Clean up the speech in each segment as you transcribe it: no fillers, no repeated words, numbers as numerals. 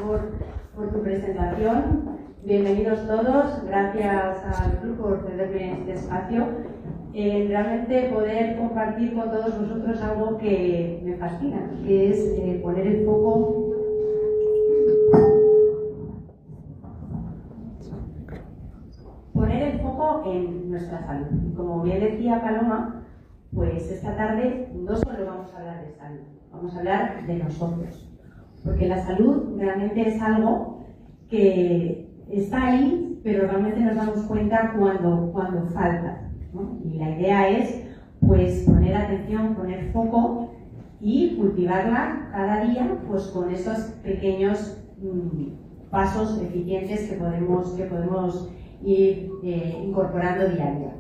por tu presentación. Bienvenidos todos, gracias al club por cederme este espacio. Realmente poder compartir con todos vosotros algo que me fascina, que es poner el foco en nuestra salud. Y como bien decía Paloma, pues esta tarde no solo vamos a hablar de salud, vamos a hablar de nosotros, porque la salud realmente es algo que está ahí, pero realmente nos damos cuenta cuando falta, ¿no? Y la idea es pues poner atención, poner foco y cultivarla cada día pues con esos pequeños pasos eficientes que podemos ir incorporando día a día.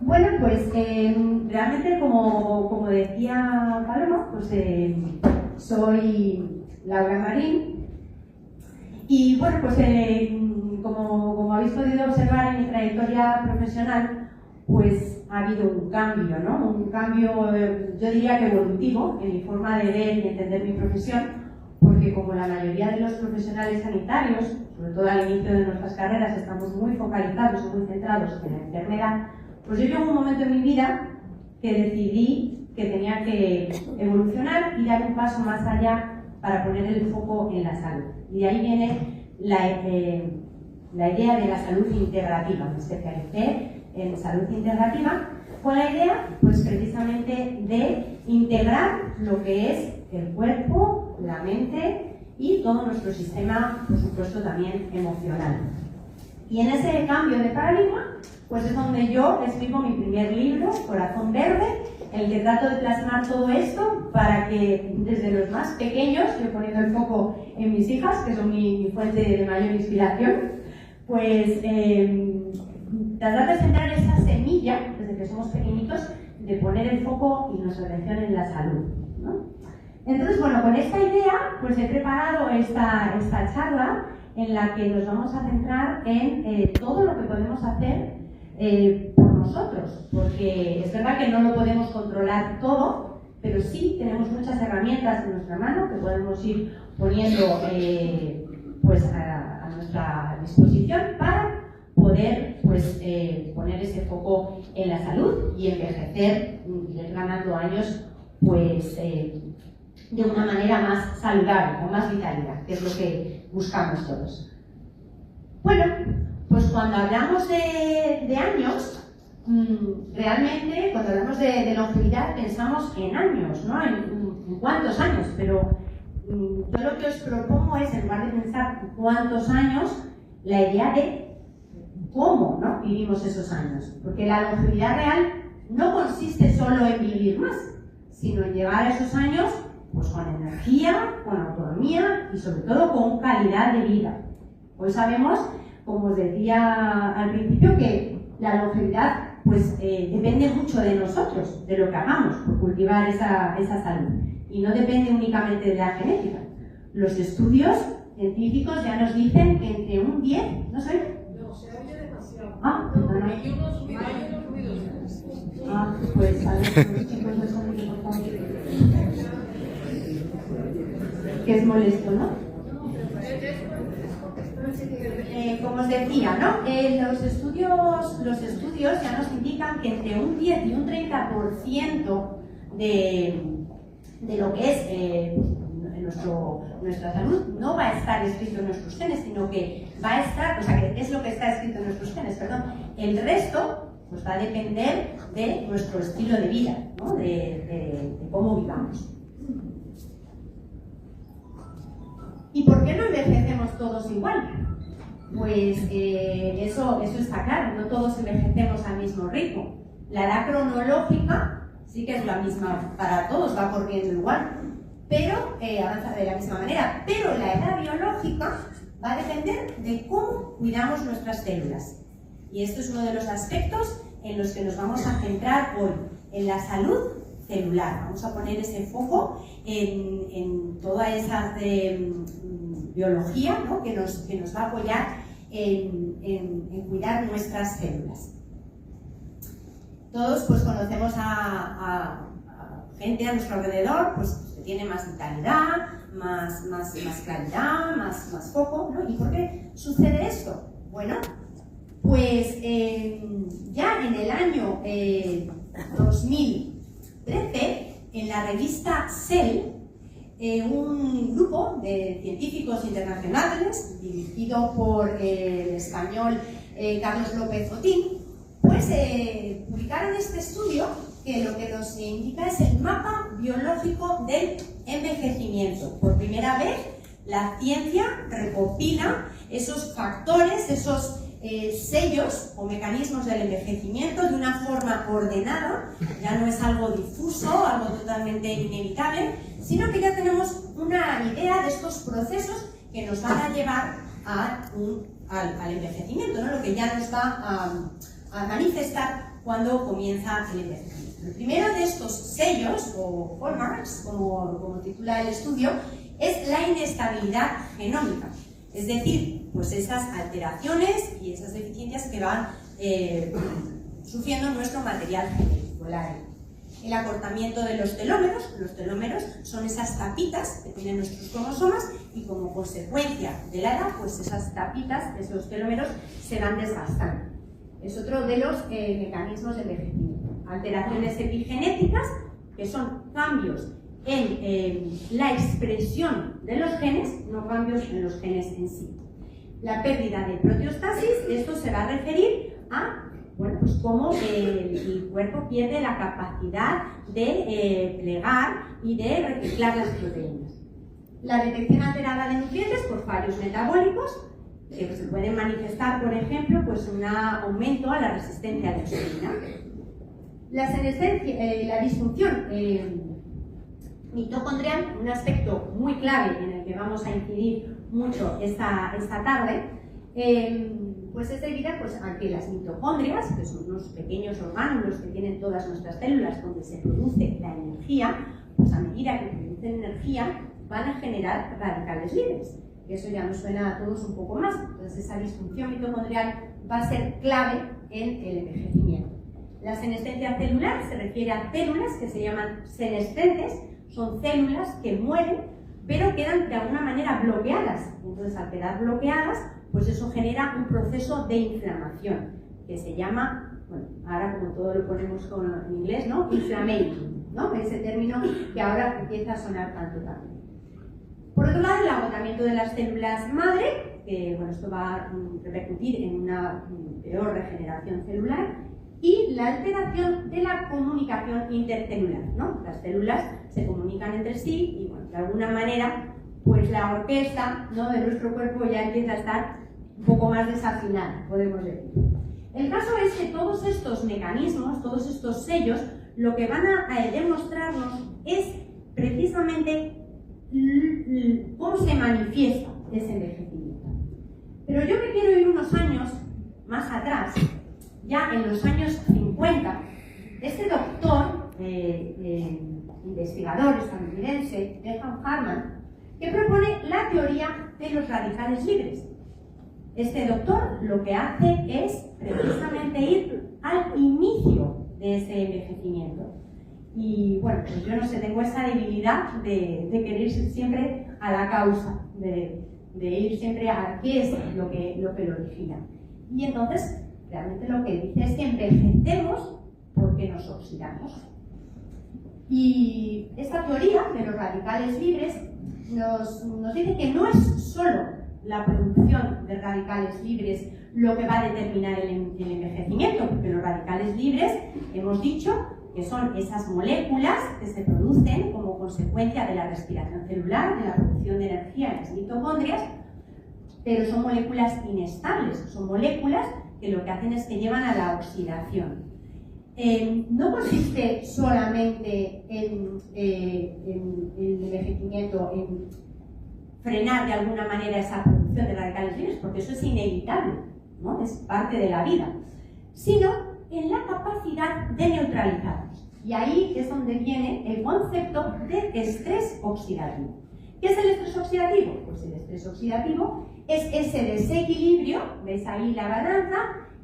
Bueno, pues realmente como decía Paloma, pues soy Laura Marín y bueno, pues como habéis podido observar en mi trayectoria profesional, pues ha habido un cambio, ¿no? Un cambio, yo diría que evolutivo en mi forma de ver y entender mi profesión, porque como la mayoría de los profesionales sanitarios, sobre todo al inicio de nuestras carreras, estamos muy focalizados y muy centrados en la enfermedad, pues yo llegó un momento en mi vida que decidí que tenía que evolucionar y dar un paso más allá para poner el foco en la salud. Y de ahí viene la idea de la salud integrativa. Me especialicé en salud integrativa con la idea, pues precisamente, de integrar lo que es el cuerpo, la mente y todo nuestro sistema, por supuesto, también emocional. Y en ese cambio de paradigma, pues es donde yo escribo mi primer libro, Corazón Verde, en el que trato de plasmar todo esto para que desde los más pequeños, yo poniendo el foco en mis hijas, que son mi fuente de mayor inspiración, pues tratar de centrar esa semilla, desde que somos pequeñitos, de poner el foco y nuestra atención en la salud, ¿no? Entonces, bueno, con esta idea, pues he preparado esta charla en la que nos vamos a centrar en todo lo que podemos hacer por nosotros, porque es verdad que no lo podemos controlar todo, pero sí tenemos muchas herramientas en nuestra mano que podemos ir poniendo pues a nuestra disposición para poder pues, poner ese foco en la salud y envejecer y ir ganando años pues de una manera más saludable, con más vitalidad, que es lo que buscamos todos. Bueno, pues cuando hablamos de años, realmente cuando hablamos de longevidad pensamos en años, ¿no? En cuántos años, pero yo lo que os propongo es, en lugar de pensar cuántos años, la idea de cómo, ¿no?, vivimos esos años, porque la longevidad real no consiste solo en vivir más, sino en llevar esos años pues con energía, con autonomía y sobre todo con calidad de vida. Hoy sabemos, como os decía al principio, que la longevidad pues depende mucho de nosotros, de lo que hagamos por cultivar esa salud, y no depende únicamente de la genética. Los estudios científicos ya nos dicen que entre un 10, ¿no sé? No, se oye demasiado. Ah, perdona. Hay unos ruidos. Pues a ver, los chicos del sonido, por favor. Que es molesto, ¿no? Como os decía, ¿no? Los estudios ya nos indican que entre un 10 y un 30% de lo que es nuestra salud no va a estar escrito en nuestros genes, sino que va a estar, o sea, que es lo que está escrito en nuestros genes, perdón. El resto pues va a depender de nuestro estilo de vida, ¿no? de cómo vivamos. ¿Y por qué no envejecemos todos igual? Pues eso está claro, no todos envejecemos al mismo ritmo. La edad cronológica sí que es la misma para todos, va corriendo igual, pero avanza de la misma manera. Pero la edad biológica va a depender de cómo cuidamos nuestras células. Y esto es uno de los aspectos en los que nos vamos a centrar hoy, en la salud celular. Vamos a poner ese foco en toda esa biología, ¿no?, que nos va a apoyar en cuidar nuestras células. Todos pues conocemos a gente a nuestro alrededor pues, que tiene más vitalidad, más claridad, más foco, ¿no? ¿Y por qué sucede esto? Bueno, pues ya en el año 2013, en la revista Cell, un grupo de científicos internacionales, dirigido por el español Carlos López Otín, pues publicaron este estudio que lo que nos indica es el mapa biológico del envejecimiento. Por primera vez, la ciencia recopila esos factores, esos sellos o mecanismos del envejecimiento de una forma ordenada. Ya no es algo difuso, algo totalmente inevitable, sino que ya tenemos una idea de estos procesos que nos van a llevar al envejecimiento, ¿no? Lo que ya nos va a manifestar cuando comienza el envejecimiento. El primero de estos sellos, o hallmarks, como titula el estudio, es la inestabilidad genómica. Es decir, pues esas alteraciones y esas deficiencias que van sufriendo nuestro material genético, el ADN. El acortamiento de los telómeros son esas tapitas que tienen nuestros cromosomas y como consecuencia de la edad, pues esas tapitas, esos telómeros, se van desgastando. Es otro de los mecanismos de envejecimiento. Alteraciones epigenéticas, que son cambios en la expresión de los genes, no cambios en los genes en sí. La pérdida de proteostasis, esto se va a referir a, bueno, pues cómo el cuerpo pierde la capacidad de plegar y de reciclar las proteínas. La detección alterada de nutrientes por fallos metabólicos, que se pueden manifestar, por ejemplo, pues un aumento a la resistencia a la insulina. La disfunción mitocondrial, un aspecto muy clave en el que vamos a incidir mucho esta tarde, pues es debida pues, a que las mitocondrias, que son unos pequeños orgánulos que tienen todas nuestras células donde se produce la energía, pues a medida que producen energía van a generar radicales libres. Eso ya nos suena a todos un poco más. Entonces esa disfunción mitocondrial va a ser clave en el envejecimiento. La senescencia celular se refiere a células que se llaman senescentes, son células que mueren pero quedan de alguna manera bloqueadas. Entonces al quedar bloqueadas, pues eso genera un proceso de inflamación que se llama, bueno, ahora como todo lo ponemos en inglés, ¿no? Inflammation, ¿no? Ese término que ahora empieza a sonar tanto también. Por otro lado, el agotamiento de las células madre, que bueno, esto va a repercutir en una peor regeneración celular, y la alteración de la comunicación intercelular, ¿no? Las células se comunican entre sí y, bueno, de alguna manera, pues la orquesta, ¿no?, de nuestro cuerpo ya empieza a estar un poco más desafinada, podemos decir. El caso es que todos estos mecanismos, todos estos sellos, lo que van a demostrarnos es precisamente cómo se manifiesta ese envejecimiento. Pero yo me quiero ir unos años más atrás. Ya en los años 50, este doctor, investigador estadounidense, Bernhard Hartmann, que propone la teoría de los radicales libres. Este doctor lo que hace es precisamente ir al inicio de ese envejecimiento. Y bueno, pues yo no sé, tengo esa debilidad de querer ir siempre a la causa, de ir siempre a qué es lo que lo origina. Y entonces, realmente lo que dice es que envejecemos porque nos oxidamos. Y esta teoría de los radicales libres nos dice que no es solo la producción de radicales libres lo que va a determinar el envejecimiento, porque los radicales libres, hemos dicho, que son esas moléculas que se producen como consecuencia de la respiración celular, de la producción de energía en las mitocondrias, pero son moléculas inestables, son moléculas que lo que hacen es que llevan a la oxidación. No consiste solamente en el envejecimiento, en frenar de alguna manera esa producción de radicales libres, porque eso es inevitable, ¿no? Es parte de la vida, sino en la capacidad de neutralizarlos. Y ahí es donde viene el concepto de estrés oxidativo. ¿Qué es el estrés oxidativo? Pues el estrés oxidativo es ese desequilibrio, ¿veis ahí la balanza?,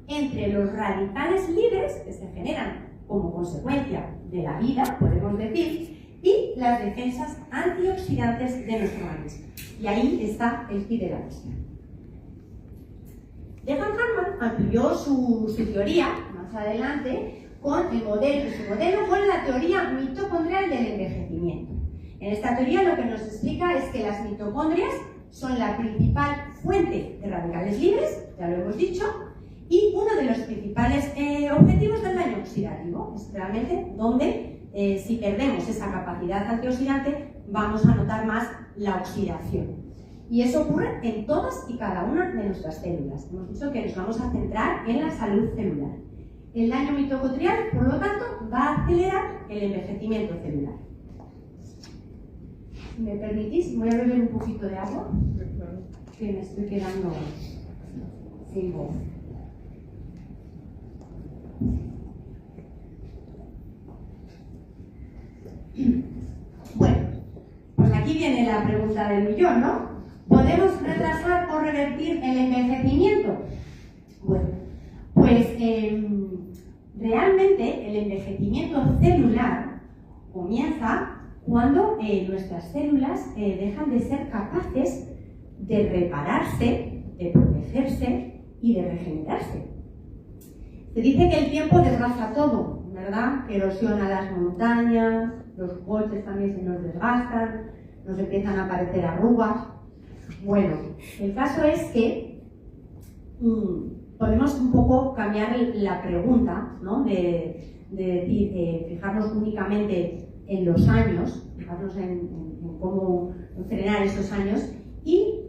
entre los radicales libres que se generan como consecuencia de la vida, podemos decir, y las defensas antioxidantes de nuestro organismo. Y ahí está el kit de la cuestión. Stefan Hartmann amplió su teoría más adelante con su modelo con la teoría mitocondrial del envejecimiento. En esta teoría lo que nos explica es que las mitocondrias son la principal fuente de radicales libres, ya lo hemos dicho, y uno de los principales objetivos del daño oxidativo es realmente donde, si perdemos esa capacidad antioxidante, vamos a notar más la oxidación. Y eso ocurre en todas y cada una de nuestras células. Hemos dicho que nos vamos a centrar en la salud celular. El daño mitocondrial, por lo tanto, va a acelerar el envejecimiento celular. Si me permitís, voy a beber un poquito de agua, que me estoy quedando sin voz. Bueno, pues aquí viene la pregunta del millón, ¿no? ¿Podemos retrasar o revertir el envejecimiento? Bueno, pues realmente el envejecimiento celular comienza cuando nuestras células dejan de ser capaces de repararse, de protegerse y de regenerarse. Se dice que el tiempo desgasta todo, ¿verdad? Que erosiona las montañas, los coches también se nos desgastan, nos empiezan a aparecer arrugas. Bueno, el caso es que podemos un poco cambiar la pregunta, ¿no? De decir, fijarnos únicamente en los años, fijarnos en cómo frenar esos años y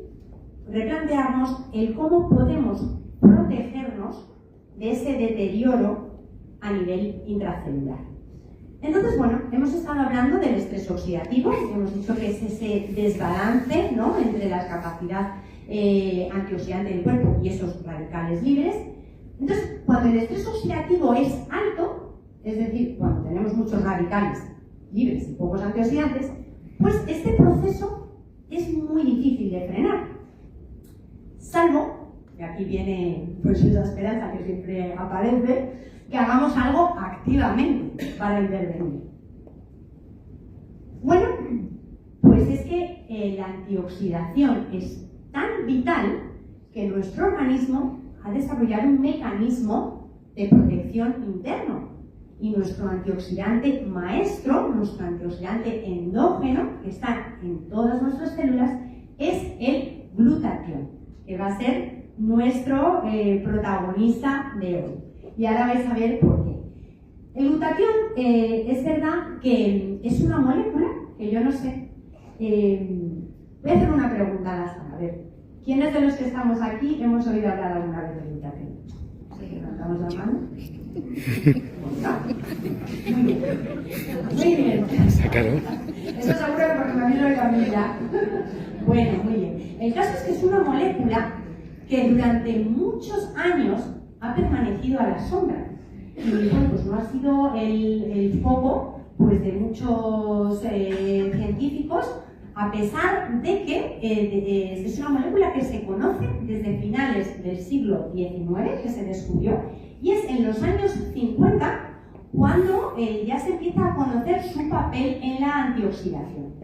replantearnos el cómo podemos protegernos de ese deterioro a nivel intracelular. Entonces, bueno, hemos estado hablando del estrés oxidativo, hemos dicho que es ese desbalance, ¿no?, entre la capacidad antioxidante del cuerpo y esos radicales libres. Entonces, cuando el estrés oxidativo es alto, es decir, cuando tenemos muchos radicales libres y pocos antioxidantes, pues este proceso es muy difícil de frenar. Salvo, y aquí viene pues esa esperanza que siempre aparece, que hagamos algo activamente para intervenir. Bueno, pues es que la antioxidación es tan vital que nuestro organismo ha desarrollado un mecanismo de protección interno. Y nuestro antioxidante maestro, nuestro antioxidante endógeno, que está en todas nuestras células, es el glutatión, que va a ser nuestro protagonista de hoy. Y ahora vais a ver por qué. El glutatión es verdad que es una molécula que yo no sé. Voy a hacer una pregunta a la sala. A ver, ¿quiénes de los que estamos aquí hemos oído hablar alguna vez de glutatión? ¿Sí? ¿Levantamos la mano? No. Muy bien. Muy bien. Sácalo. Eso seguro que porque me vino de familia. Bueno, muy bien. El caso es que es una molécula que durante muchos años ha permanecido a la sombra. Y bueno, pues no ha sido el foco pues, de muchos científicos, a pesar de que es una molécula que se conoce desde finales del siglo XIX, que se descubrió, y es en los años 50 cuando ya se empieza a conocer su papel en la antioxidación.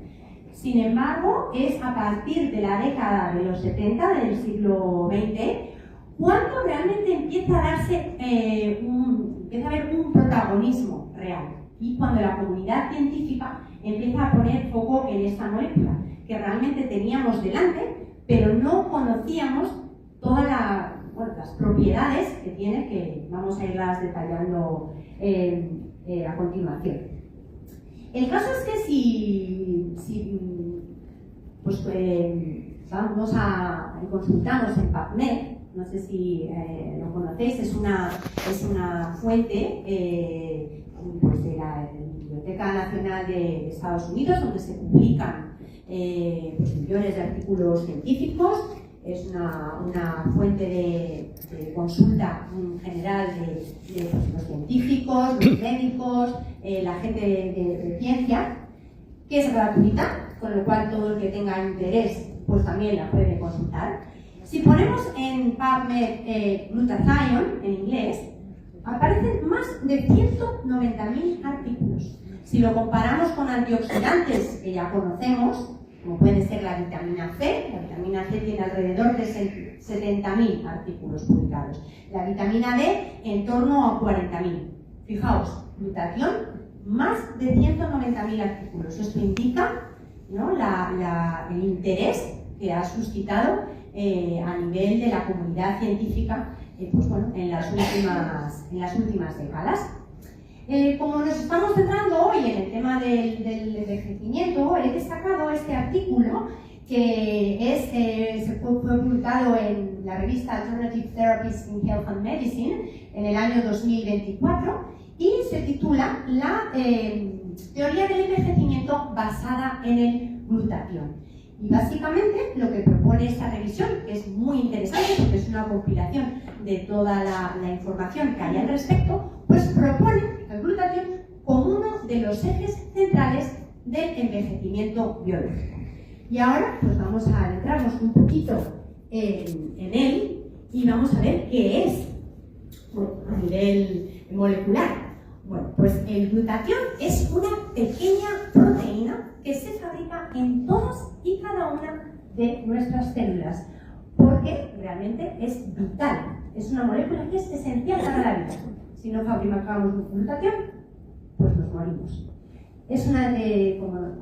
Sin embargo, es a partir de la década de los 70 del siglo XX cuando realmente empieza a darse empieza a haber un protagonismo real y cuando la comunidad científica empieza a poner foco en esta molécula que realmente teníamos delante, pero no conocíamos todas las propiedades que tiene, que vamos a irlas detallando a continuación. El caso es que si consultamos en PubMed, no sé si lo conocéis, es una fuente pues de la Biblioteca Nacional de Estados Unidos, donde se publican pues millones de artículos científicos. Es una fuente de consulta en general de pues, los científicos, los médicos, la gente de ciencia, que es gratuita, con lo cual todo el que tenga interés pues también la puede consultar. Si ponemos en PubMed glutathione, en inglés, aparecen más de 190.000 artículos. Si lo comparamos con antioxidantes que ya conocemos, como puede ser la vitamina C tiene alrededor de 70.000 artículos publicados. La vitamina D en torno a 40.000. Fijaos, glutatión, más de 190.000 artículos. Esto indica, ¿no?, el interés que ha suscitado a nivel de la comunidad científica pues bueno, en las últimas décadas. Como nos estamos centrando hoy en el tema del envejecimiento, he destacado este artículo que fue publicado en la revista Alternative Therapies in Health and Medicine en el año 2024 y se titula La teoría del envejecimiento basada en el glutatión. Y básicamente lo que propone esta revisión, que es muy interesante porque es una compilación de toda la información que hay al respecto, pues propone el glutatión como uno de los ejes centrales del envejecimiento biológico. Y ahora pues vamos a adentrarnos un poquito en él y vamos a ver qué es, bueno, a nivel molecular. Bueno, pues el glutatión es una pequeña proteína que se fabrica en todas y cada una de nuestras células, porque realmente es vital, es una molécula que es esencial para la vida. Si no fabricamos glutatión, pues nos morimos. Es una,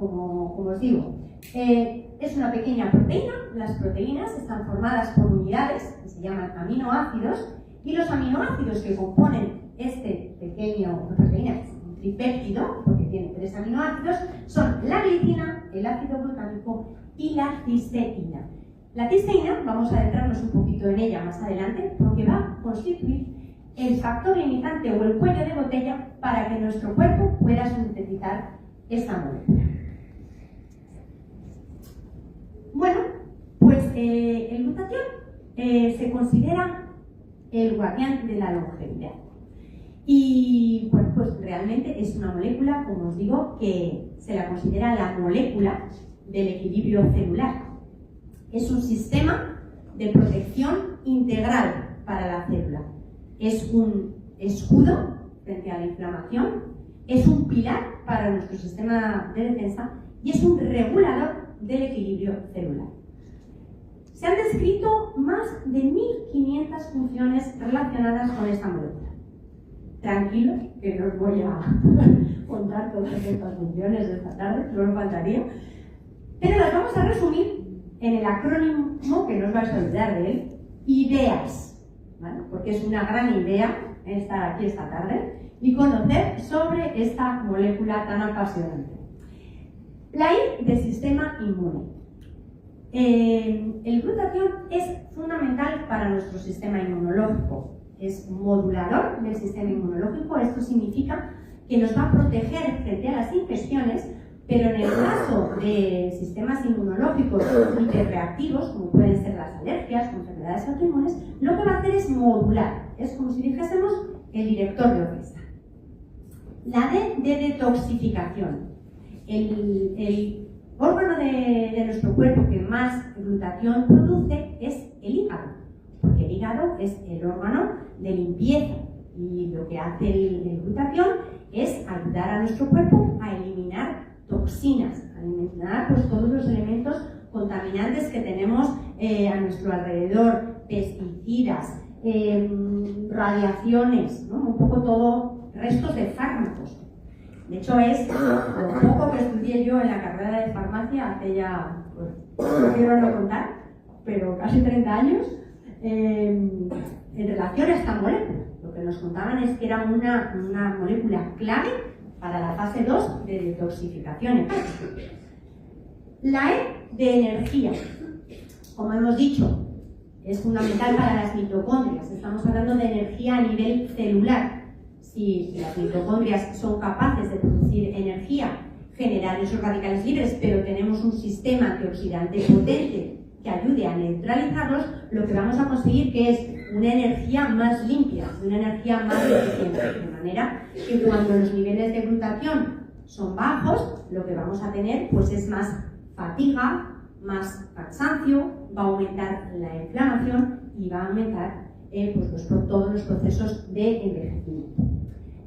como os digo, es una pequeña proteína. Las proteínas están formadas por unidades que se llaman aminoácidos, y los aminoácidos que componen este pequeño proteína, un tripéptido, porque tiene 3 aminoácidos, son la glicina, el ácido glutámico y la cisteína. La cisteína, vamos a adentrarnos un poquito en ella más adelante, porque va a constituir el factor limitante o el cuello de botella para que nuestro cuerpo pueda sintetizar esta molécula. Bueno, pues el glutatión se considera el guardián de la longevidad. Y bueno, pues realmente es una molécula, como os digo, que se la considera la molécula del equilibrio celular. Es un sistema de protección integral para la célula. Es un escudo frente a la inflamación, es un pilar para nuestro sistema de defensa y es un regulador del equilibrio celular. Se han descrito más de 1.500 funciones relacionadas con esta molécula. Tranquilos, que no os voy a contar todas estas funciones de esta tarde, no me faltaría, pero las vamos a resumir en el acrónimo, que no os vais a olvidar de él, IDEAS, ¿vale? Porque es una gran idea estar aquí esta tarde y conocer sobre esta molécula tan apasionante. La I de sistema inmune. El glutatión es fundamental para nuestro sistema inmunológico. Es modulador del sistema inmunológico. Esto significa que nos va a proteger frente a las infecciones, pero en el caso de sistemas inmunológicos hiperreactivos, como pueden ser las alergias o enfermedades autoinmunes, lo que va a hacer es modular. Es como si dijésemos el director de orquesta. La D de detoxificación. El órgano de nuestro cuerpo que más glutatión produce es el hígado, porque el hígado es el órgano de limpieza y lo que hace el glutatión es ayudar a nuestro cuerpo a eliminar toxinas, a eliminar pues, todos los elementos contaminantes que tenemos a nuestro alrededor, pesticidas, radiaciones, ¿no? Un poco todo, restos de fármacos. De hecho, es lo poco que estudié yo en la carrera de farmacia hace ya, pues, no quiero no contar, pero casi 30 años, en relación a esta molécula. Lo que nos contaban es que era una molécula clave para la fase 2 de detoxificación. La E de energía. Como hemos dicho, es fundamental para las mitocondrias. Estamos hablando de energía a nivel celular. Si las mitocondrias son capaces de producir energía, generar esos radicales libres, pero tenemos un sistema antioxidante potente que ayude a neutralizarlos, lo que vamos a conseguir que es una energía más limpia, una energía más eficiente. De manera que cuando los niveles de glutatión son bajos, lo que vamos a tener pues es más fatiga, más cansancio, va a aumentar la inflamación y va a aumentar todos los procesos de envejecimiento.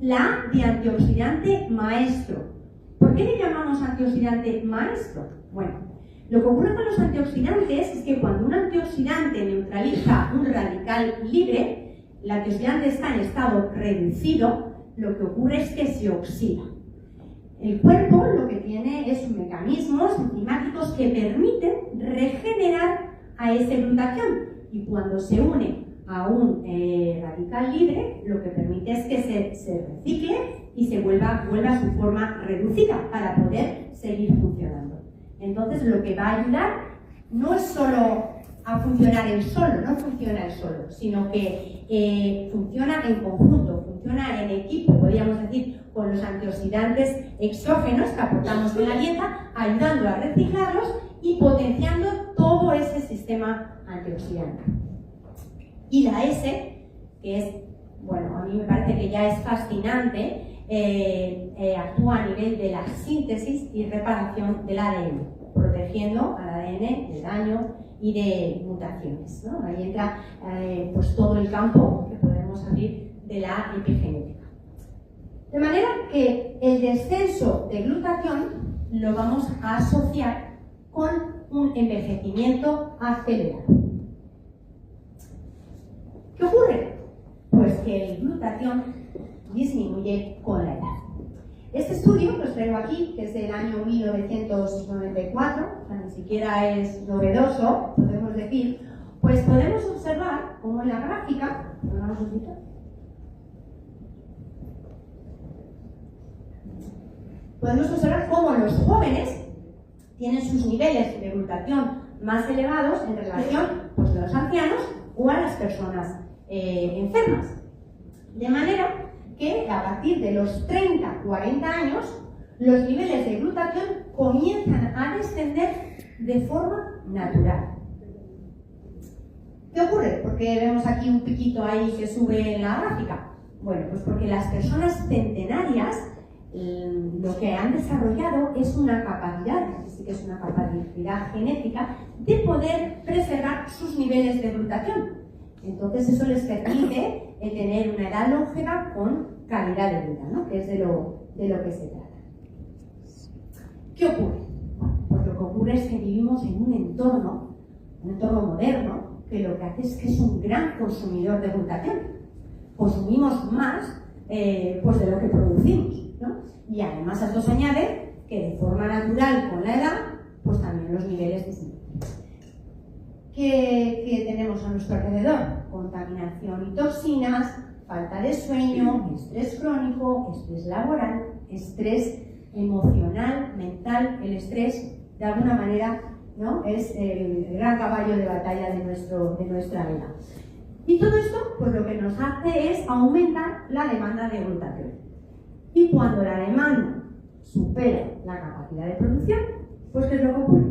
La A de antioxidante maestro. ¿Por qué le llamamos antioxidante maestro? Bueno, lo que ocurre con los antioxidantes es que cuando un antioxidante neutraliza un radical libre, el antioxidante está en estado reducido, lo que ocurre es que se oxida. El cuerpo lo que tiene es mecanismos enzimáticos que permiten regenerar a ese glutatión, y cuando se une a un radical libre, lo que permite es que se recicle y se vuelva a su forma reducida para poder seguir funcionando. Entonces, lo que va a ayudar no es solo a funcionar él solo, no funciona él solo, sino que funciona en conjunto, funciona en equipo, podríamos decir, con los antioxidantes exógenos que aportamos en la dieta, ayudando a reciclarlos y potenciando todo ese sistema antioxidante. Y la S, que es, bueno, a mí me parece que ya es fascinante, actúa a nivel de la síntesis y reparación del ADN, protegiendo al ADN del daño y de mutaciones, ¿no? Ahí entra pues todo el campo que podemos abrir de la epigenética. De manera que el descenso de glutatión lo vamos a asociar con un envejecimiento acelerado. ¿Qué ocurre? Pues que el glutatión disminuye con la edad. Este estudio que os traigo aquí, que es del año 1994, o sea, ni siquiera es novedoso, podemos decir, pues podemos observar cómo en la gráfica, podemos observar cómo los jóvenes tienen sus niveles de glutatión más elevados en relación pues, a los ancianos o a las personas enfermas. De manera que a partir de los 30-40 años, los niveles de glutatión comienzan a descender de forma natural. ¿Qué ocurre? ¿Por qué vemos aquí un piquito ahí que sube en la gráfica? Bueno, pues porque las personas centenarias lo que han desarrollado es una capacidad, sí que es una capacidad genética, de poder preservar sus niveles de glutatión. Entonces eso les permite tener una edad longeva con calidad de vida, ¿no? Que es de lo que se trata. ¿Qué ocurre? Pues lo que ocurre es que vivimos en un entorno moderno, que lo que hace es que es un gran consumidor de glutatión. Consumimos más pues de lo que producimos, ¿no? Y además a esto se añade que de forma natural con la edad, pues también los niveles disminuyen. ¿Qué tenemos a nuestro alrededor? Contaminación y toxinas, falta de sueño, estrés crónico, estrés laboral, estrés emocional, mental. El estrés, de alguna manera, ¿no? Es el gran caballo de batalla de nuestra vida. Y todo esto, pues lo que nos hace es aumentar la demanda de glutatión. Y cuando la demanda supera la capacidad de producción, pues ¿qué es lo que ocurre?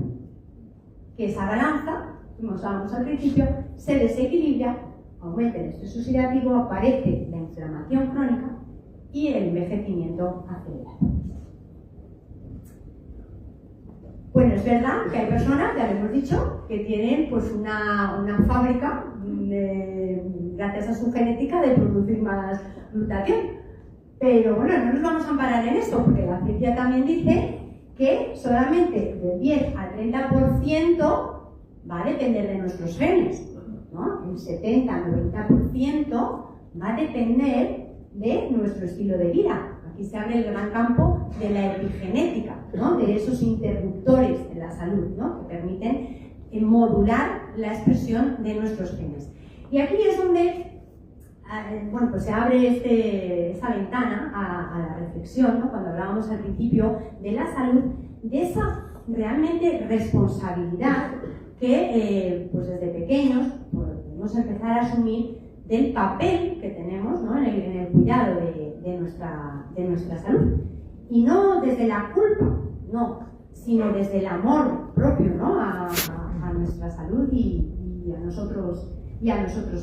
Que esa balanza, como hablábamos al principio, se desequilibra, aumenta el estrés oxidativo, aparece la inflamación crónica y el envejecimiento acelerado. Bueno, es verdad que hay personas, ya lo hemos dicho, que tienen pues una fábrica, gracias a su genética, de producir más glutatión. Pero bueno, no nos vamos a amparar en esto, porque la ciencia también dice que solamente del 10 al 30% va a depender de nuestros genes, ¿no? El 70-90% va a depender de nuestro estilo de vida. Aquí se abre el gran campo de la epigenética, ¿no? De esos interruptores de la salud, ¿no? Que permiten modular la expresión de nuestros genes. Y aquí es donde bueno, pues se abre esa ventana a la reflexión, ¿no? Cuando hablábamos al principio de la salud, de esa realmente responsabilidad que pues desde pequeños podemos empezar a asumir del papel que tenemos, ¿no? en el cuidado de nuestra salud. Y no desde la culpa, no, sino desde el amor propio, ¿no? a nuestra salud y a nosotros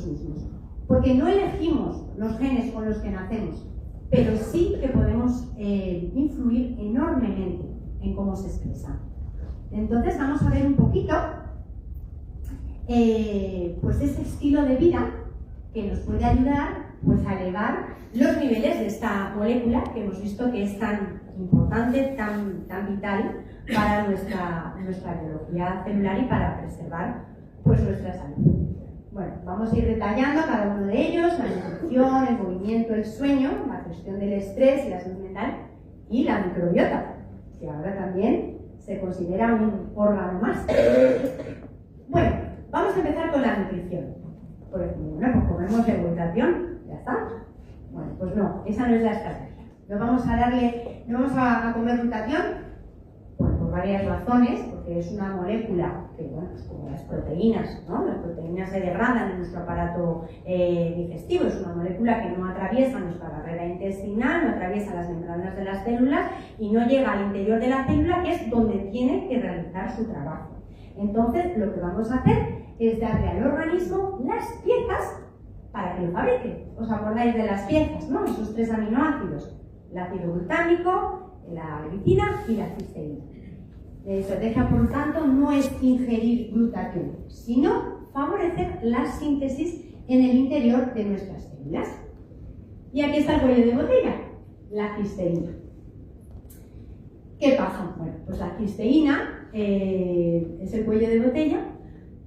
mismos. Porque no elegimos los genes con los que nacemos, pero sí que podemos influir enormemente en cómo se expresan. Entonces vamos a ver un poquito pues ese estilo de vida que nos puede ayudar pues, a elevar los niveles de esta molécula que hemos visto que es tan importante, tan vital para nuestra biología celular y para preservar pues, nuestra salud. Bueno, vamos a ir detallando cada uno de ellos: la nutrición, el movimiento, el sueño, la gestión del estrés y la salud mental, y la microbiota, que ahora también se considera un órgano más. Bueno, vamos a empezar con la nutrición. Por ejemplo, bueno, pues comemos glutación, ya está. Bueno, pues no, esa no es la estrategia. No vamos a comer glutación por varias razones, porque es una molécula que, bueno, pues como las proteínas, ¿no? Las proteínas se degradan en nuestro aparato digestivo, es una molécula que no atraviesa nuestra barrera intestinal, no atraviesa las membranas de las células y no llega al interior de la célula, que es donde tiene que realizar su trabajo. Entonces, lo que vamos a hacer es darle al organismo las piezas para que lo fabrique. ¿Os acordáis de las piezas, no? Esos 3 aminoácidos: el ácido glutámico, la glicina y la cisteína. La estrategia, por lo tanto, no es ingerir glutatión, sino favorecer la síntesis en el interior de nuestras células. Y aquí está el cuello de botella, la cisteína. ¿Qué pasa? Bueno, pues la cisteína es el cuello de botella,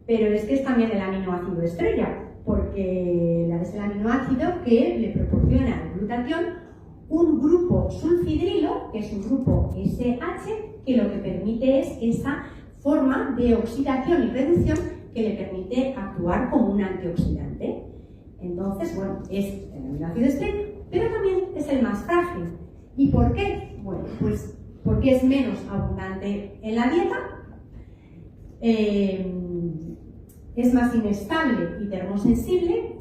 pero es que es también el aminoácido estrella, porque es el aminoácido que le proporciona a la glutatión un grupo sulfidrilo, que es un grupo SH, que lo que permite es esa forma de oxidación y reducción que le permite actuar como un antioxidante. Entonces, bueno, es el aminoácido estrella, pero también es el más frágil. ¿Y por qué? Bueno, pues porque es menos abundante en la dieta, es más inestable y termosensible.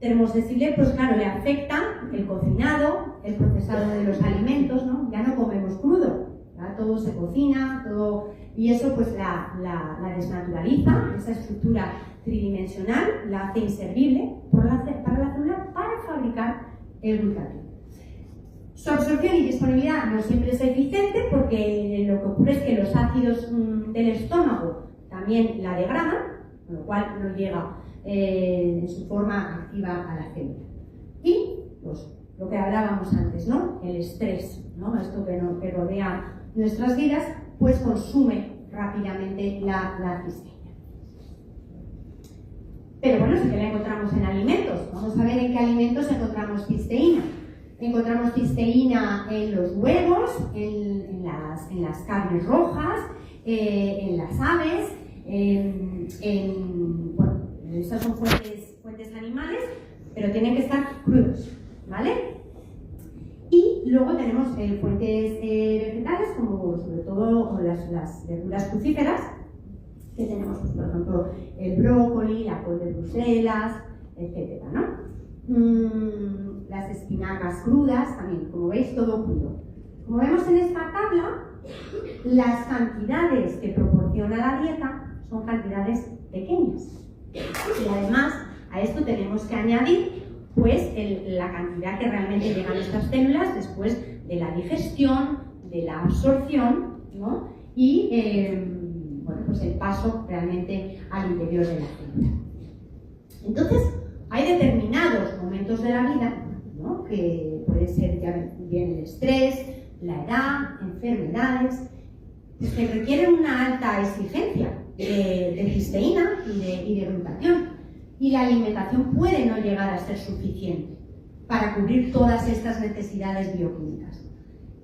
Termosensible, pues claro, le afecta el cocinado, el procesado de los alimentos, ¿no? Ya no comemos crudo, ¿verdad? Todo se cocina, todo, y eso pues la desnaturaliza, esa estructura tridimensional la hace inservible para la célula para fabricar el glutatión. Su absorción y disponibilidad no siempre es eficiente, porque lo que ocurre es que los ácidos del estómago también la degradan, con lo cual no llega en su forma activa a la célula. Y pues, lo que hablábamos antes, ¿no? El estrés, ¿no? Esto que rodea nuestras vidas, pues consume rápidamente la cisteína. Pero bueno, sí que la encontramos en alimentos. Vamos a ver en qué alimentos encontramos cisteína. Encontramos cisteína en los huevos, en las carnes rojas, en las aves, bueno, estas son fuentes animales, pero tienen que estar crudos, ¿vale? Y luego tenemos fuentes vegetales, como sobre todo las verduras crucíferas, que tenemos, pues, por ejemplo, el brócoli, la col de Bruselas, etcétera, ¿no? Las espinacas crudas, también, como veis, todo crudo. Como vemos en esta tabla, las cantidades que proporciona la dieta son cantidades pequeñas. Y además, a esto tenemos que añadir pues, la cantidad que realmente llega a nuestras células después de la digestión, de la absorción, ¿no? Y bueno, pues el paso realmente al interior de la célula. Entonces, hay determinados momentos de la vida, ¿no? Que puede ser ya bien el estrés, la edad, enfermedades, que requieren una alta exigencia de cisteína y de glutatión, y la alimentación puede no llegar a ser suficiente para cubrir todas estas necesidades bioquímicas.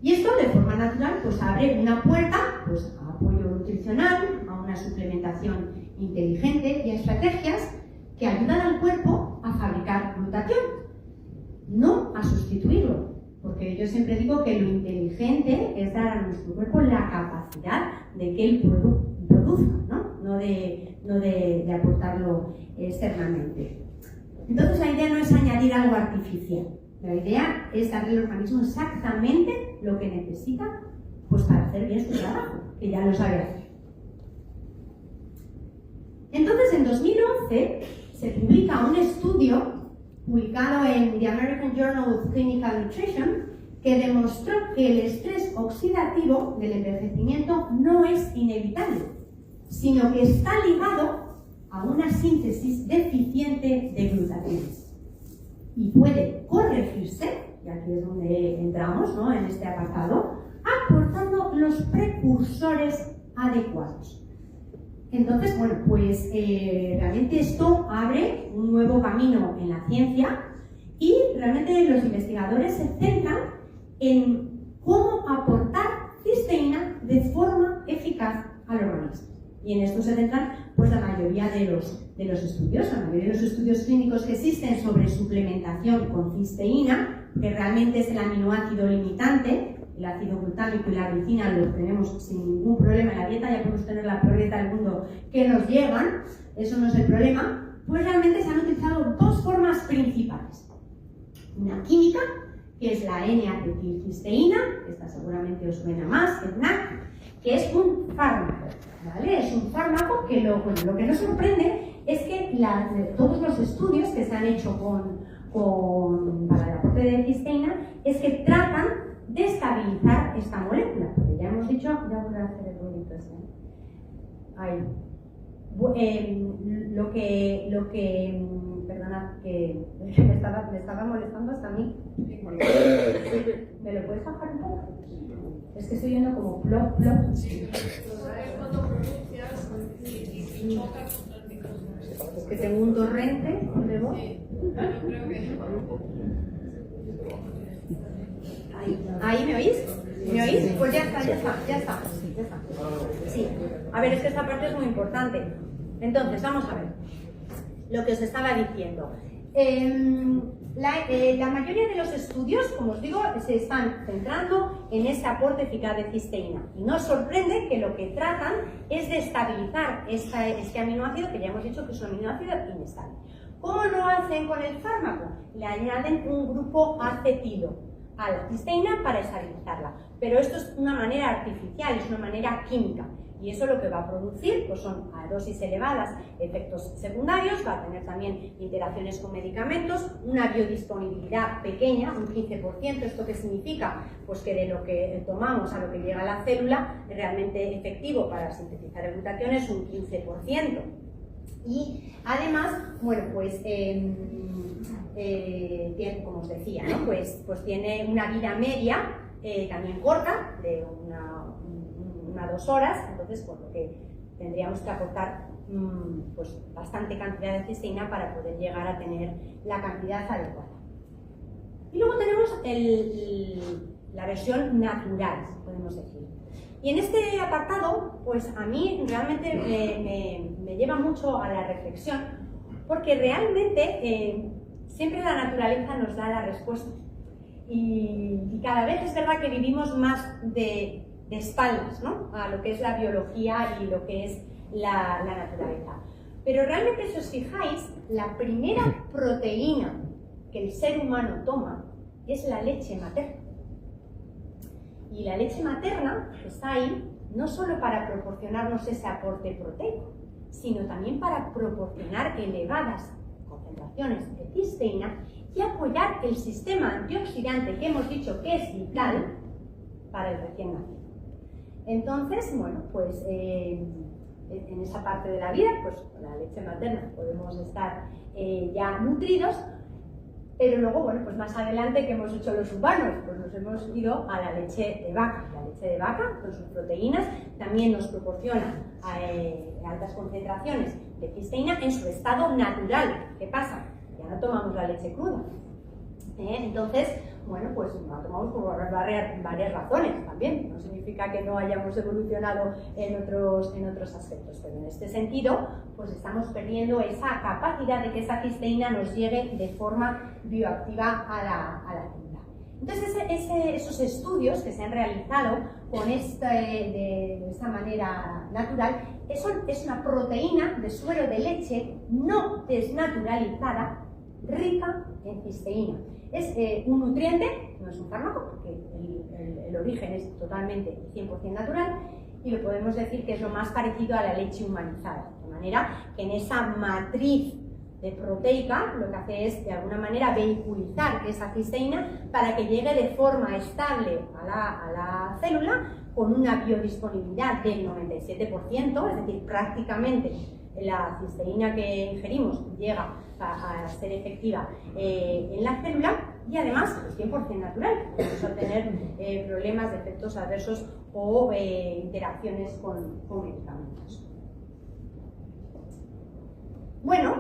Y esto, de forma natural, pues abre una puerta pues, a apoyo nutricional, a una suplementación inteligente y a estrategias que ayudan al cuerpo a fabricar glutatión, no a sustituirlo. Porque yo siempre digo que lo inteligente es dar a nuestro cuerpo la capacidad de que él produzca, no de aportarlo externamente. Entonces la idea no es añadir algo artificial, la idea es darle al organismo exactamente lo que necesita pues, para hacer bien su trabajo, que ya lo sabe hacer. Entonces en 2011 se publica un estudio publicado en The American Journal of Clinical Nutrition, que demostró que el estrés oxidativo del envejecimiento no es inevitable, sino que está ligado a una síntesis deficiente de glutationes y puede corregirse, y aquí es donde entramos, ¿no? En este apartado, inversores adecuados. Entonces, bueno, pues realmente esto abre un nuevo camino en la ciencia y realmente los investigadores se centran en cómo aportar cisteína de forma eficaz al organismo. Y en esto se centran pues, la mayoría de los estudios. La mayoría de los estudios clínicos que existen sobre suplementación con cisteína, que realmente es el aminoácido limitante, el ácido glutámico y la glicina lo tenemos sin ningún problema en la dieta, ya podemos tener la peor dieta del mundo que nos llegan, eso no es el problema, pues realmente se han utilizado dos formas principales. Una química, que es la N-acetilcisteína, esta seguramente os suena más, el NAC, que es un fármaco, ¿vale? Es un fármaco que lo que nos sorprende es que todos los estudios que se han hecho para el aporte de cisteína es que tratan de estabilizar esta molécula, porque ya hemos dicho, ya voy a hacer el ruidito ese, ahí. Perdona, que me estaba molestando hasta a mí. ¿Me lo puedes bajar un poco? Es que estoy viendo como plop, plop. Cuando pronuncias y chocas contra el micrófono. Es que tengo un torrente de voz. ¿Ahí me oís? ¿Me oís? Pues ya está. Sí. A ver, es que esta parte es muy importante. Entonces, vamos a ver lo que os estaba diciendo. La mayoría de los estudios, como os digo, se están centrando en este aporte eficaz de cisteína. Y no os sorprende que lo que tratan es de estabilizar este aminoácido, que ya hemos dicho que es un aminoácido inestable. ¿Cómo lo hacen con el fármaco? Le añaden un grupo acetilo a la cisteína para estabilizarla. Pero esto es una manera artificial, es una manera química. Y eso lo que va a producir pues son a dosis elevadas efectos secundarios, va a tener también interacciones con medicamentos, una biodisponibilidad pequeña, un 15%. ¿Esto qué significa? Pues que de lo que tomamos a lo que llega a la célula, realmente efectivo para sintetizar el glutatión es un 15%. Y además, bueno, pues tiene, como os decía, ¿no? pues tiene una vida media también corta, de una 2 horas, entonces por lo que tendríamos que aportar pues bastante cantidad de cisteína para poder llegar a tener la cantidad adecuada. Y luego tenemos la versión natural, podemos decir. Y en este apartado, pues a mí realmente me lleva mucho a la reflexión, porque realmente siempre la naturaleza nos da la respuesta. Y cada vez es verdad que vivimos más de espaldas, ¿no?, a lo que es la biología y lo que es la naturaleza. Pero realmente, si os fijáis, la primera proteína que el ser humano toma es la leche materna. Y la leche materna está ahí no solo para proporcionarnos ese aporte proteico, sino también para proporcionar elevadas concentraciones de cisteína y apoyar el sistema antioxidante que hemos dicho que es vital para el recién nacido. Entonces, bueno, pues en esa parte de la vida, pues con la leche materna podemos estar ya nutridos, pero luego, bueno, pues más adelante, ¿qué hemos hecho los humanos? Pues nos hemos ido a la leche de vaca. La leche de vaca, con sus proteínas, también nos proporciona altas concentraciones de cisteína en su estado natural. ¿Qué pasa? Ya no tomamos la leche cruda. Entonces, bueno, pues la tomamos por varias razones también. No significa que no hayamos evolucionado en otros aspectos, pero en este sentido, pues estamos perdiendo esa capacidad de que esa cisteína nos llegue de forma bioactiva a la célula. Entonces, esos estudios que se han realizado con de esta manera natural es una proteína de suero de leche no desnaturalizada, rica en cisteína. Es un nutriente, no es un fármaco, porque el origen es totalmente 100% natural, y lo podemos decir que es lo más parecido a la leche humanizada, de manera que en esa matriz de proteica lo que hace es de alguna manera vehiculizar esa cisteína para que llegue de forma estable a la célula con una biodisponibilidad del 97%, es decir, prácticamente la cisteína que ingerimos llega a ser efectiva en la célula y además es 100% natural. Vamos a tener problemas de efectos adversos o interacciones con medicamentos. Bueno,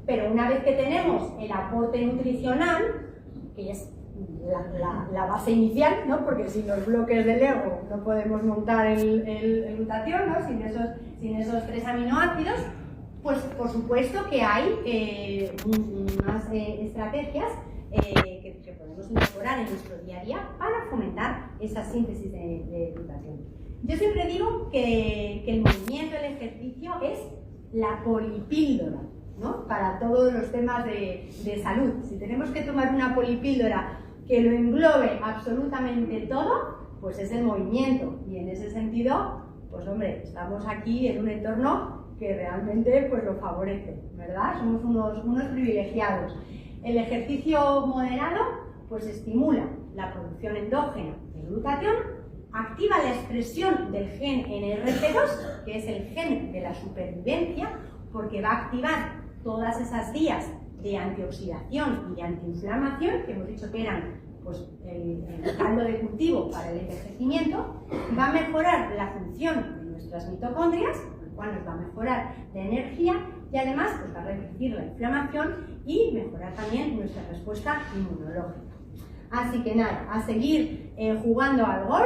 pero una vez que tenemos el aporte nutricional, que es la base inicial, ¿no? Porque sin los bloques de Lego no podemos montar el glutatión, ¿no? Sin esos 3 aminoácidos, pues por supuesto que hay unas estrategias que podemos incorporar en nuestro día a día para fomentar esa síntesis de glutatión. Yo siempre digo que el movimiento, el ejercicio es la polipíldora, ¿no? Para todos los temas de salud. Si tenemos que tomar una polipíldora que lo englobe absolutamente todo, pues es el movimiento. Y en ese sentido, pues hombre, estamos aquí en un entorno que realmente pues lo favorece, ¿verdad? Somos unos privilegiados. El ejercicio moderado pues estimula la producción endógena de glutatión, activa la expresión del gen NRP2, que es el gen de la supervivencia, porque va a activar todas esas vías de antioxidación y de antiinflamación, que hemos dicho que eran pues, el caldo de cultivo para el envejecimiento, va a mejorar la función de nuestras mitocondrias, con lo cual nos va a mejorar la energía y además pues, va a reducir la inflamación y mejorar también nuestra respuesta inmunológica. Así que nada, a seguir jugando al golf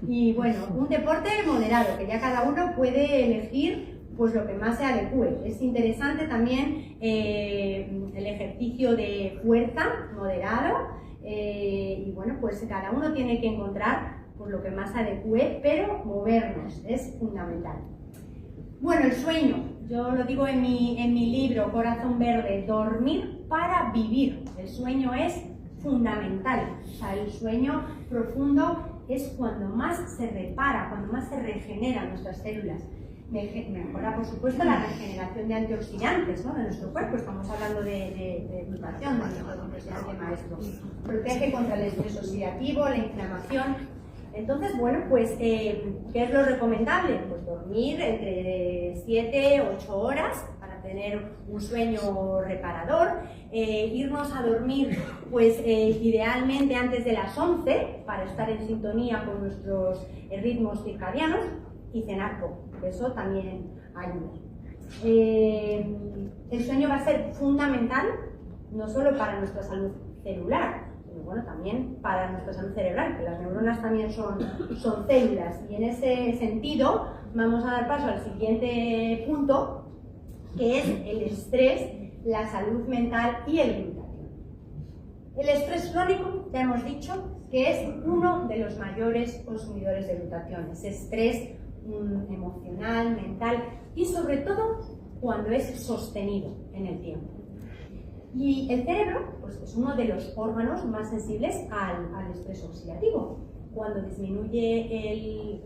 y bueno, un deporte moderado, que ya cada uno puede elegir pues lo que más se adecue. Es interesante también el ejercicio de fuerza moderado y bueno, pues cada uno tiene que encontrar pues, lo que más se adecue, pero movernos es fundamental. Bueno, el sueño, yo lo digo en mi libro Corazón Verde, dormir para vivir. El sueño es fundamental, o sea, el sueño profundo es cuando más se repara, cuando más se regeneran nuestras células. Mejora, por supuesto, la regeneración de antioxidantes, ¿no? De nuestro cuerpo. Estamos hablando de glutatión, de maestro. Protege contra el estrés oxidativo, la inflamación. Entonces, bueno, pues, ¿qué es lo recomendable? Pues dormir entre 7 y 8 horas para tener un sueño reparador. Irnos a dormir, pues, idealmente antes de las 11 para estar en sintonía con nuestros ritmos circadianos. Y cenar poco, eso también ayuda. El sueño va a ser fundamental no solo para nuestra salud celular, sino bueno, también para nuestra salud cerebral, que las neuronas también son células. Y en ese sentido vamos a dar paso al siguiente punto, que es el estrés, la salud mental y el glutatión. El estrés crónico, ya hemos dicho, que es uno de los mayores consumidores de glutatión. Ese estrés emocional, mental y sobre todo cuando es sostenido en el tiempo. Y el cerebro pues, es uno de los órganos más sensibles al estrés oxidativo. Cuando disminuye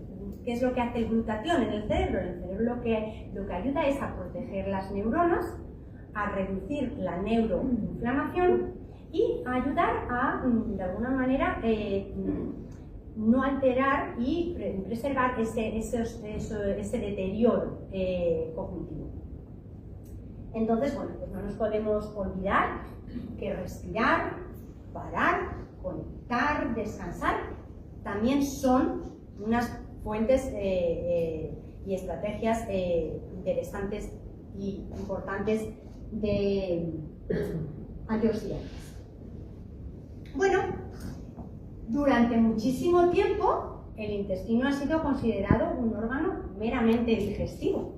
¿qué es lo que hace el glutatión en el cerebro? El cerebro lo que ayuda es a proteger las neuronas, a reducir la neuroinflamación y a ayudar a, de alguna manera, no alterar y preservar ese deterioro cognitivo. Entonces, bueno, pues no nos podemos olvidar que respirar, parar, conectar, descansar, también son unas fuentes y estrategias interesantes y importantes de antioxidantes. Bueno, durante muchísimo tiempo el intestino ha sido considerado un órgano meramente digestivo,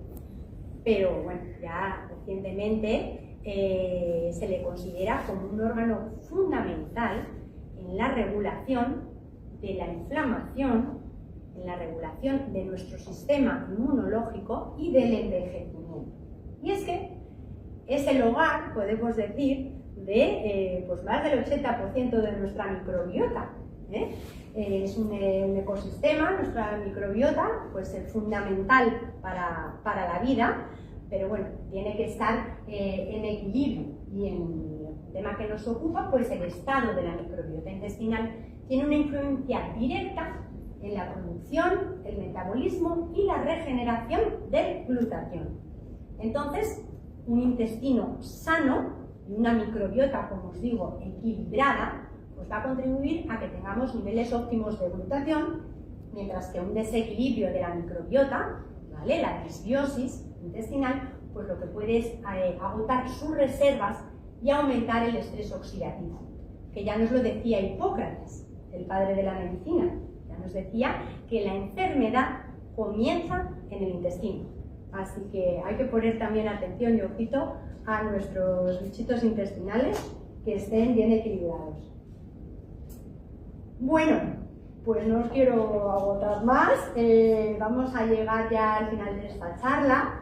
pero bueno, ya recientemente se le considera como un órgano fundamental en la regulación de la inflamación, en la regulación de nuestro sistema inmunológico y del envejecimiento. Y es que es el hogar, podemos decir, de pues más del 80% de nuestra microbiota. Es un ecosistema, nuestra microbiota, pues es fundamental para la vida, pero bueno, tiene que estar en equilibrio. Y en el tema que nos ocupa, pues el estado de la microbiota intestinal tiene una influencia directa en la producción, el metabolismo y la regeneración del glutatión. Entonces, un intestino sano y una microbiota, como os digo, equilibrada, pues va a contribuir a que tengamos niveles óptimos de glutatión, mientras que un desequilibrio de la microbiota, ¿vale?, la disbiosis intestinal, pues lo que puede es agotar sus reservas y aumentar el estrés oxidativo, que ya nos lo decía Hipócrates, el padre de la medicina. Ya nos decía que la enfermedad comienza en el intestino. Así que hay que poner también atención y ojito a nuestros bichitos intestinales, que estén bien equilibrados. Bueno, pues no os quiero agotar más, vamos a llegar ya al final de esta charla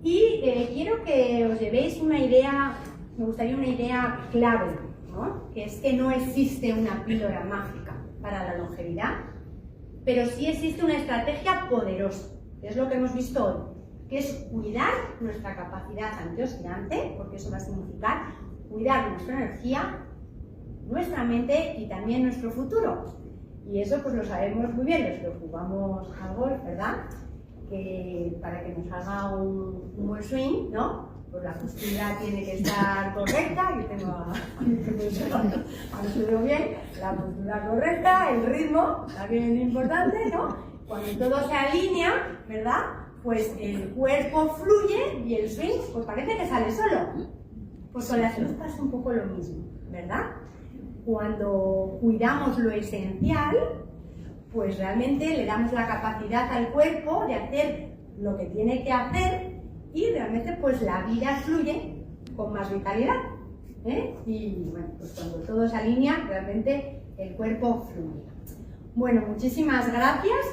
y quiero que os llevéis una idea, me gustaría una idea clave, ¿no? Que es que no existe una píldora mágica para la longevidad, pero sí existe una estrategia poderosa, que es lo que hemos visto hoy, que es cuidar nuestra capacidad antioxidante, porque eso va a significar cuidar nuestra energía, nuestra mente y también nuestro futuro. Y eso pues lo sabemos muy bien los que jugamos al golf, ¿verdad? Que para que nos haga un buen swing, ¿no? Pues la postura tiene que estar correcta. Yo tengo a bien, la postura correcta, el ritmo, también es importante, ¿no? Cuando todo se alinea, ¿verdad? Pues el cuerpo fluye y el swing pues parece que sale solo. Pues con la salud pasa un poco lo mismo, ¿verdad? Cuando cuidamos lo esencial, pues realmente le damos la capacidad al cuerpo de hacer lo que tiene que hacer y realmente pues la vida fluye con más vitalidad, ¿eh? Y bueno, pues cuando todo se alinea, realmente el cuerpo fluye. Bueno, muchísimas gracias,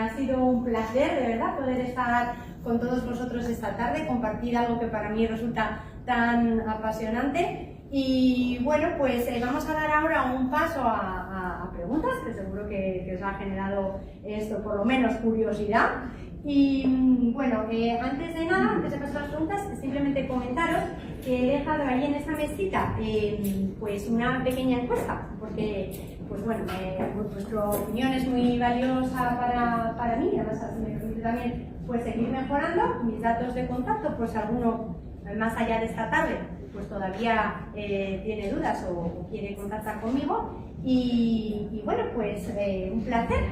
ha sido un placer de verdad poder estar con todos vosotros esta tarde, compartir algo que para mí resulta tan apasionante. Y bueno, pues vamos a dar ahora un paso a preguntas, que seguro que os ha generado esto, por lo menos curiosidad. Y bueno, antes de nada, antes de pasar a las preguntas, simplemente comentaros que he dejado ahí en esta mesita pues una pequeña encuesta, porque pues bueno, vuestra opinión es muy valiosa para mí, además me permite también pues seguir mejorando. Mis datos de contacto, pues alguno más allá de esta tarde pues todavía tiene dudas o quiere contactar conmigo y bueno, pues un placer.